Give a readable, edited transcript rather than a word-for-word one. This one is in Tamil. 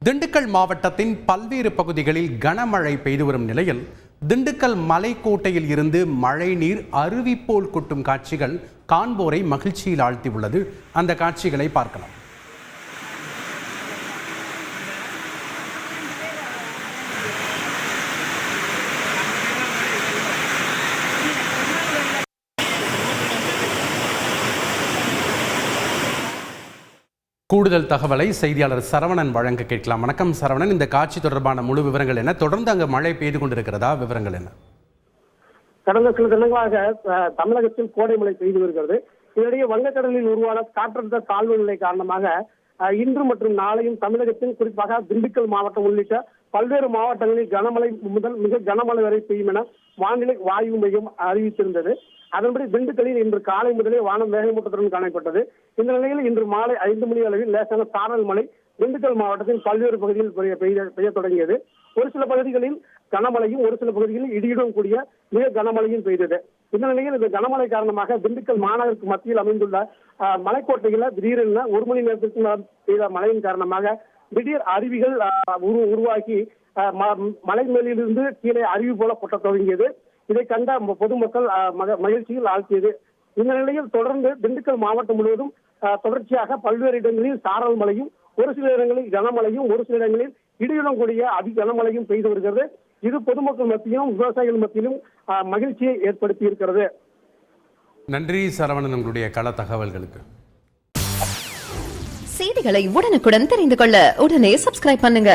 திண்டுக்கல் மாவட்டத்தின் பல்வேறு பகுதிகளில் கனமழை பெய்து வரும் நிலையில் திண்டுக்கல் மலைக்கோட்டையில் இருந்து மழைநீர் அருவி போல் கொட்டும் காட்சிகள் காண்போரை மகிழ்ச்சியில் ஆழ்த்தியுள்ளது. அந்த காட்சிகளை பார்க்கலாம். கூடுதல் தகவலை செய்தியாளர் சரவணன் வழங்க கேட்கலாம். வணக்கம் சரவணன், இந்த காட்சி தொடர்பான முழு விவரங்கள் என்ன? தொடர்ந்து அங்கு மழை பெய்து கொண்டிருக்கிறதா? விவரங்கள் என்ன? கடந்த சில தினங்களாக தமிழகத்தில் கோடை மழை பெய்து வருகிறது. இதனிடையே வங்கக்கடலில் உருவான காற்றழுத்த தாழ்வு நிலை காரணமாக இன்று மற்றும் நாளையும் தமிழகத்தின் குறிப்பாக திண்டுக்கல் மாவட்டம் உள்ளிட்ட பல்வேறு மாவட்டங்களில் கனமழை முதல் மிக கனமழை வரை பெய்யும் என வானிலை ஆய்வு மையம் அறிவித்திருந்தது. அதன்படி திண்டுக்கல்லில் இன்று காலை முதலே வானம் மேகமூட்டத்துடன் காணப்பட்டது. இந்த நிலையில் இன்று மாலை 5 மணி அளவில் லேசான சாரல் மழை திண்டுக்கல் மாவட்டத்தின் பல்வேறு பகுதிகளில் பெய்ய தொடங்கியது. ஒரு சில பகுதிகளில் கனமழையும் ஒரு சில பகுதிகளில் இடியுடன் கூடிய மிக கனமழையும் பெய்தது. இந்த நிலையில் இந்த கனமழை காரணமாக திண்டுக்கல் மாநகருக்கு மத்தியில் அமைந்துள்ள மலைக்கோட்டையில் திடீரென 1 மணி நேரத்திற்கு பெய்த மழையின் காரணமாக திடீர் அருவிகள் உருவாகி மலை மேலிருந்து கீழே அருவி போல கொட்ட தொடங்கியது. இதை கண்ட பொதுமக்கள் மகிழ்ச்சியில் ஆழ்த்தியது. இந்த நிலையில் தொடர்ந்து திண்டுக்கல் மாவட்டம் முழுவதும் தொடர்ச்சியாக பல்வேறு இடங்களில் சாரல் மழையும் ஒரு சில இடங்களில் கனமழையும் ஒரு சில இடங்களில் இடியுடன் கூடிய அதி கனமழையும் பெய்து வருகிறது. இது பொதுமக்கள் மத்தியிலும் விவசாயிகள் மத்தியிலும் மகிழ்ச்சியை ஏற்படுத்தி இருக்கிறது. நன்றி சரவணன், உங்களுடைய கள தகவல்களுக்கு. செய்திகளை உடனுக்குடன் தெரிந்து கொள்ள உடனே சப்ஸ்கிரைப் பண்ணுங்க.